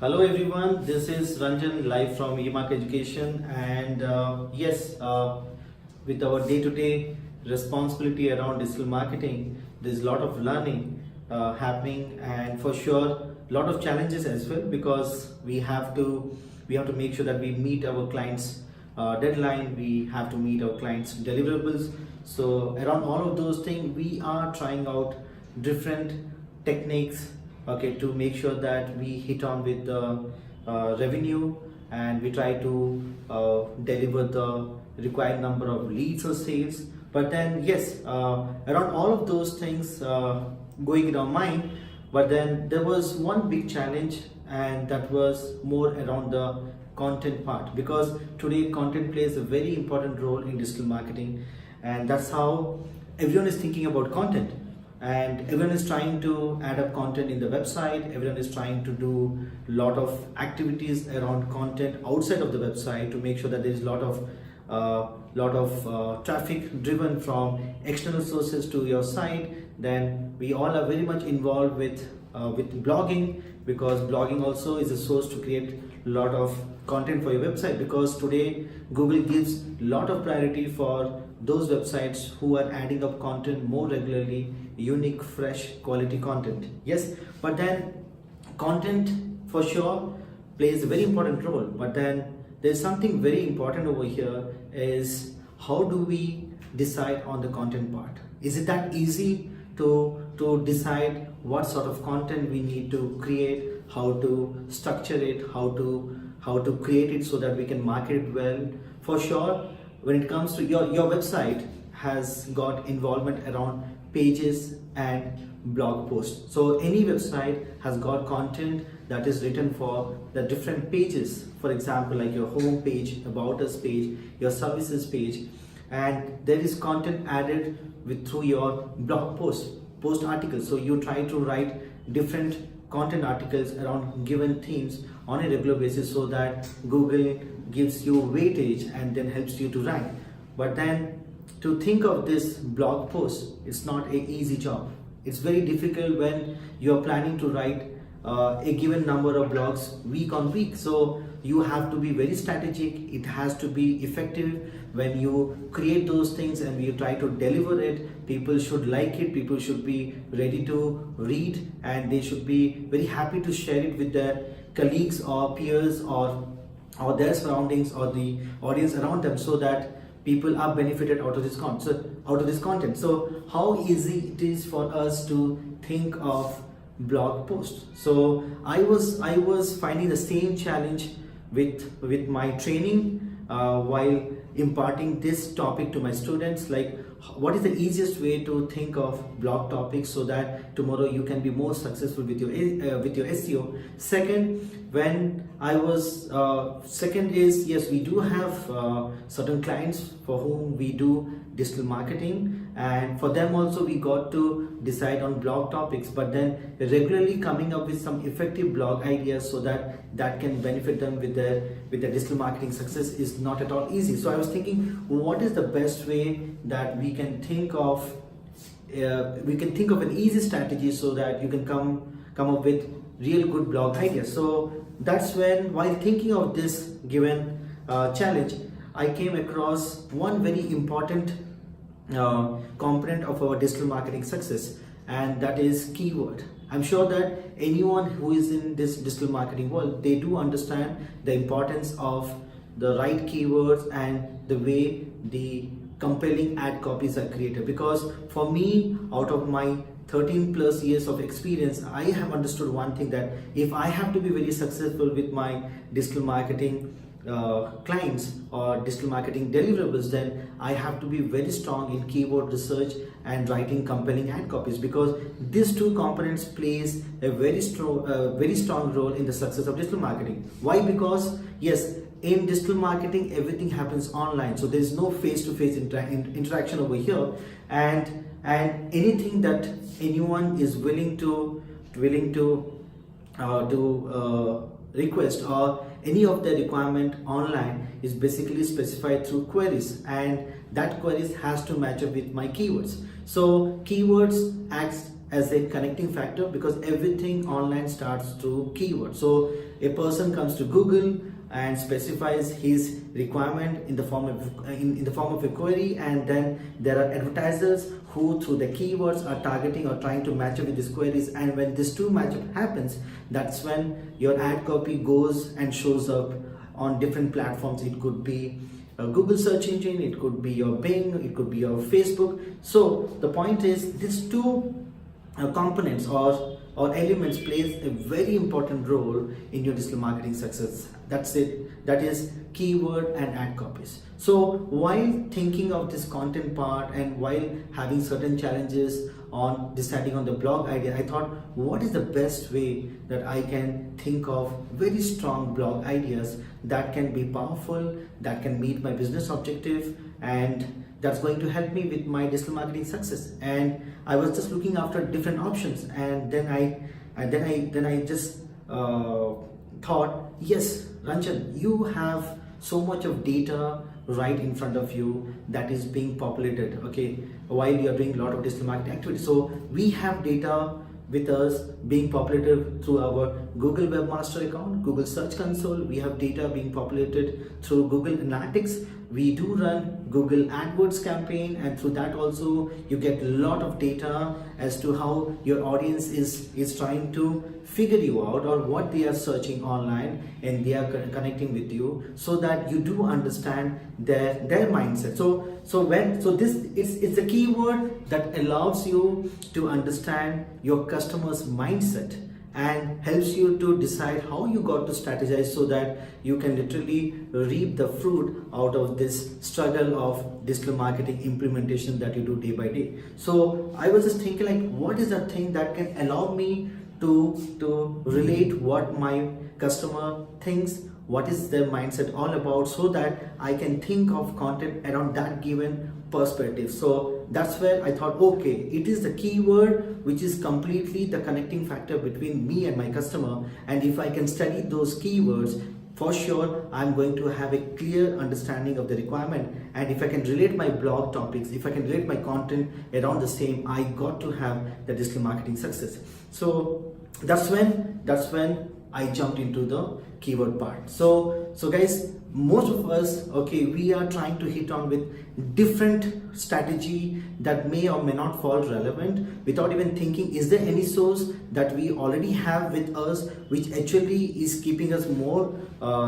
Hello everyone, this is Ranjan live from eMarket Education, and with our day-to-day responsibility around digital marketing, there's a lot of learning happening, and for sure a lot of challenges as well, because we have to make sure that we meet our clients deadline, we have to meet our clients deliverables. So around all of those things, we are trying out different techniques, okay, to make sure that we hit on with the revenue, and we try to deliver the required number of leads or sales. But then around all of those things going in our mind, but then there was one big challenge, and that was more around the content part, because today content plays a very important role in digital marketing, and that's how everyone is thinking about content, and everyone is trying to add up content in the website. Everyone is trying to do a lot of activities around content outside of the website to make sure that there is a lot of traffic driven from external sources to your site. Then we all are very much involved with blogging, because blogging also is a source to create a lot of content for your website, because today Google gives a lot of priority for those websites who are adding up content more regularly, unique, fresh, quality content. Yes, but then content for sure plays a very important role, but then there's something very important over here, is how do we decide on the content part? Is it that easy to decide what sort of content we need to create, how to structure it, how to create it so that we can market it well? For sure, when it comes to your website has got involvement around pages and blog posts. So any website has got content that is written for the different pages, for example like your home page, about us page, your services page, and there is content added through your blog post articles. So you try to write different content articles around given themes on a regular basis, so that Google gives you weightage and then helps you to rank. But then to think of this blog post, it's not an easy job. It's very difficult when you're planning to write a given number of blogs week on week. So you have to be very strategic. It has to be effective. When you create those things and you try to deliver it, people should like it, people should be ready to read, and they should be very happy to share it with their colleagues or peers or their surroundings or the audience around them, so that people are benefited out of this content. So how easy it is for us to think of blog posts? So I was finding the same challenge with my training while imparting this topic to my students, like what is the easiest way to think of blog topics so that tomorrow you can be more successful with your SEO. Second is, yes, we do have certain clients for whom we do digital marketing, and for them also we got to decide on blog topics, but then regularly coming up with some effective blog ideas so that can benefit them with their digital marketing success is not at all easy. So I was thinking, what is the best way that we can think of an easy strategy so that you can come up with real good blog ideas. So that's when, while thinking of this given challenge, I came across one very important component of our digital marketing success, and that is keyword. I'm sure that anyone who is in this digital marketing world, they do understand the importance of the right keywords and the way the compelling ad copies are created. Because for me, out of my 13 plus years of experience, I have understood one thing, that if I have to be very successful with my digital marketing clients or digital marketing deliverables, then I have to be very strong in keyword research and writing compelling ad copies, because these two components plays a very strong role in the success of digital marketing. Why? Because yes, in digital marketing everything happens online, so there is no face-to-face interaction over here, and anything that anyone is willing to request, or any of the requirement online, is basically specified through queries, and that queries has to match up with my keywords. So keywords acts as a connecting factor, because everything online starts through keywords. So a person comes to Google and specifies his requirement in the form of a query, and then there are advertisers who through the keywords are targeting or trying to match up with these queries, and when this two matchup happens, that's when your ad copy goes and shows up on different platforms. It could be a Google search engine, it could be your Bing, it could be your Facebook. So the point is, these two components or elements plays a very important role in your digital marketing success. That's it. That is keyword and ad copies. So while thinking of this content part and while having certain challenges on deciding on the blog idea, I thought, what is the best way that I can think of very strong blog ideas that can be powerful, that can meet my business objective, and that's going to help me with my digital marketing success. And I was just looking after different options, and then I just thought, yes, Ranjan, you have so much of data right in front of you that is being populated, okay, while you are doing a lot of digital marketing activity. So we have data with us being populated through our Google Webmaster account, Google Search Console. We have data being populated through Google Analytics. We do run Google AdWords campaign, and through that also you get a lot of data as to how your audience is trying to figure you out or what they are searching online, and they are connecting with you so that you do understand their mindset. So this it's a keyword that allows you to understand your customer's mindset and helps you to decide how you got to strategize so that you can literally reap the fruit out of this struggle of digital marketing implementation that you do day by day. So I was just thinking, like, what is the thing that can allow me to relate what my customer thinks, what is their mindset all about, so that I can think of content around that given perspective. So that's where I thought, okay, it is the keyword which is completely the connecting factor between me and my customer, and if I can study those keywords, for sure I'm going to have a clear understanding of the requirement. And if I can relate my blog topics, if I can relate my content around the same, I got to have the digital marketing success. So that's when I jumped into the keyword part. So guys, most of us, okay, we are trying to hit on with different strategy that may or may not fall relevant, without even thinking, is there any source that we already have with us which actually is keeping us more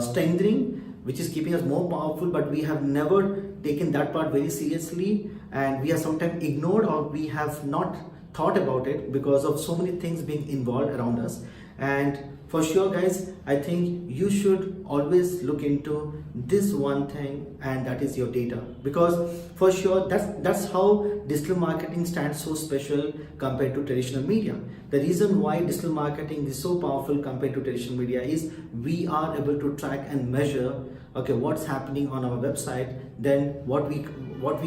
strengthening, which is keeping us more powerful, but we have never taken that part very seriously, and we have sometimes ignored or we have not thought about it because of so many things being involved around us. And for sure guys, I think you should always look into this one thing, and that is your data, because for sure that's how digital marketing stands so special compared to traditional media. The reason why digital marketing is so powerful compared to traditional media is we are able to track and measure, okay, what's happening on our website than what we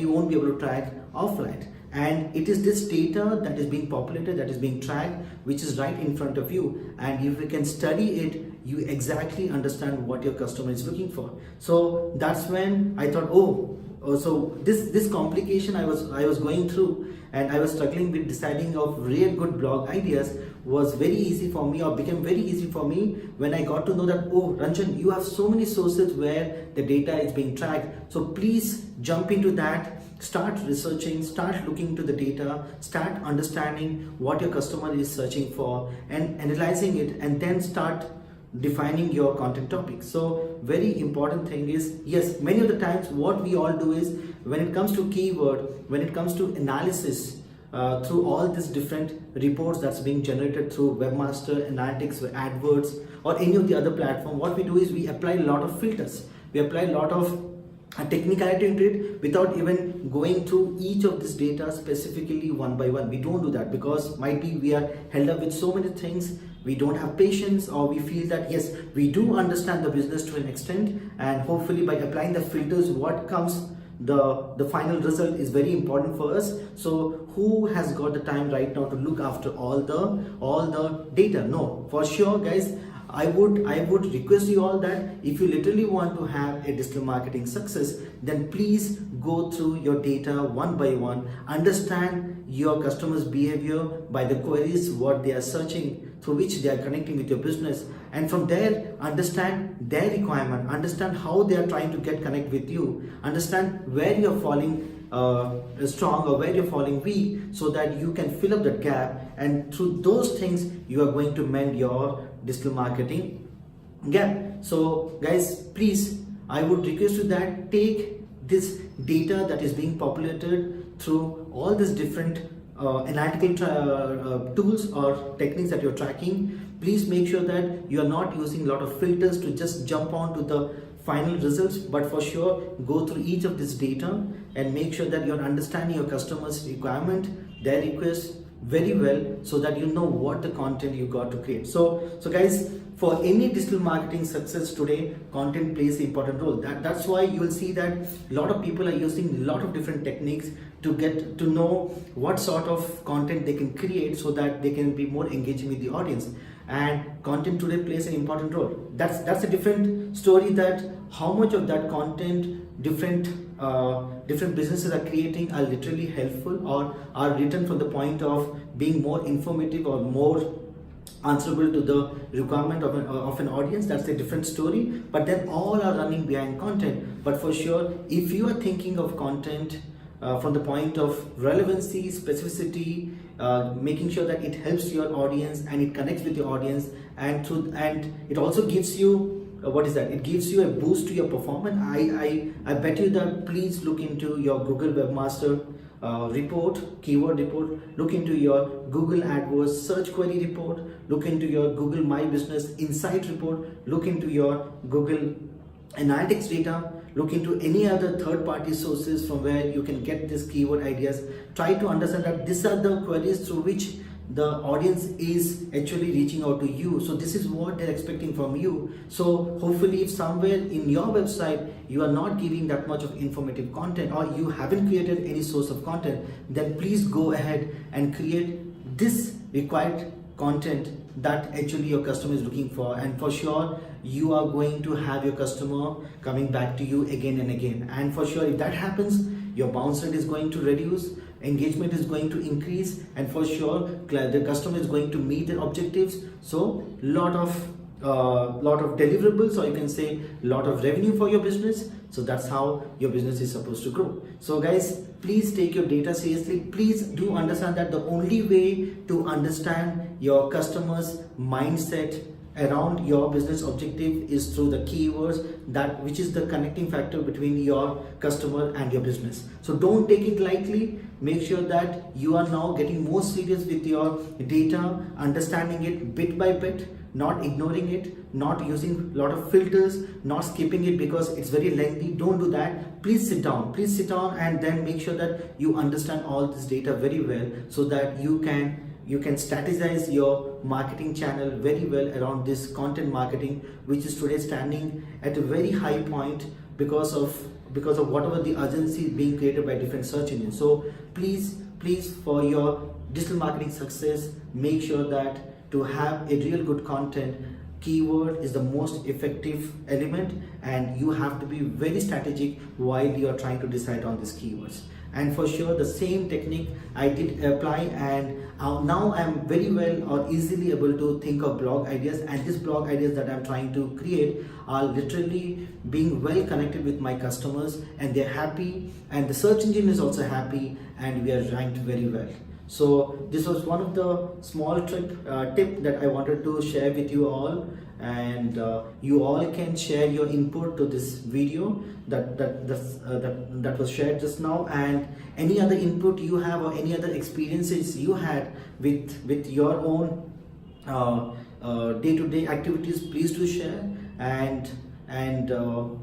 won't be able to track offline. And it is this data that is being populated, that is being tracked, which is right in front of you. And if you can study it, you exactly understand what your customer is looking for. So that's when I thought, so this complication I was going through, and I was struggling with deciding of real good blog ideas, was very easy for me, or became very easy for me, when I got to know that, oh Ranjan, you have so many sources where the data is being tracked. So please jump into that, start researching, start looking into the data, start understanding what your customer is searching for and analyzing it, and then start defining your content topics. So very important thing is, yes, many of the times what we all do is, when it comes to keyword, when it comes to analysis, through all these different reports that's being generated through Webmaster, Analytics, AdWords, or any of the other platform, what we do is we apply a lot of filters. We apply a lot of technicality into it without even going through each of this data specifically one by one. We don't do that because might be we are held up with so many things, we don't have patience, or we feel that yes, we do understand the business to an extent, and hopefully by applying the filters, what comes, the final result is very important for us. So who has got the time right now to look after all the data? No, for sure guys, I would request you all that if you literally want to have a digital marketing success, then please go through your data one by one, understand your customers' behavior by the queries what they are searching, through which they are connecting with your business, and from there understand their requirement, understand how they are trying to get connect with you, understand where you are falling strong or where you're falling weak, so that you can fill up that gap, and through those things you are going to mend your digital marketing gap. So guys, please, I would request you that take this data that is being populated through all these different analytical tools or techniques that you're tracking. Please make sure that you are not using a lot of filters to just jump on to the final results, but for sure go through each of this data and make sure that you're understanding your customers' requirement, their requests very well, so that you know what the content you got to create. So guys, for any digital marketing success today, content plays an important role. That's why you will see that a lot of people are using a lot of different techniques to get to know what sort of content they can create, so that they can be more engaging with the audience. And content today plays an important role. That's a different story, that how much of that content different businesses are creating are literally helpful or are written from the point of being more informative or more answerable to the requirement of an audience. That's a different story, but then all are running behind content. But for sure, if you are thinking of content from the point of relevancy, specificity, making sure that it helps your audience and it connects with your audience, and it also gives you it gives you a boost to your performance. I bet you that please look into your Google Webmaster report, keyword report, look into your Google AdWords search query report, look into your Google My Business Insight report, look into your Google Analytics data, look into any other third-party sources from where you can get these keyword ideas. Try to understand that these are the queries through which the audience is actually reaching out to you. So this is what they're expecting from you. So hopefully, if somewhere in your website you are not giving that much of informative content, or you haven't created any source of content, then please go ahead and create this required content that actually your customer is looking for, and for sure you are going to have your customer coming back to you again and again. And for sure, if that happens, your bounce rate is going to reduce, engagement is going to increase, and for sure the customer is going to meet their objectives. So lot of deliverables, or you can say lot of revenue for your business. So that's how your business is supposed to grow. So guys, please take your data seriously. Please do understand that the only way to understand your customers' mindset around your business objective is through the keywords, that which is the connecting factor between your customer and your business. So don't take it lightly. Make sure that you are now getting more serious with your data, understanding it bit by bit, not ignoring it, not using a lot of filters, not skipping it because it's very lengthy. Don't do that. Please sit down and then make sure that you understand all this data very well, so that you can strategize your marketing channel very well around this content marketing, which is today standing at a very high point because of whatever the urgency being created by different search engines. So please, for your digital marketing success, make sure that to have a real good content, keyword is the most effective element, and you have to be very strategic while you are trying to decide on these keywords. And for sure, the same technique I did apply, and now I'm very well or easily able to think of blog ideas, and these blog ideas that I'm trying to create are literally being well connected with my customers, and they're happy, and the search engine is also happy, and we are ranked very well. So this was one of the small tip that I wanted to share with you all, and you all can share your input to this video that was shared just now, and any other input you have or any other experiences you had with your own day-to-day activities, please do share. And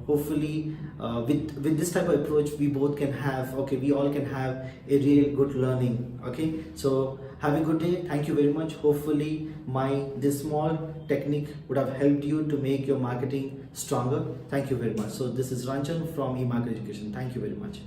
hopefully with this type of approach, we all can have a real good learning. Okay, so have a good day. Thank you very much. Hopefully this small technique would have helped you to make your marketing stronger. Thank you very much. So this is Ranjan from eMarket Education. Thank you very much.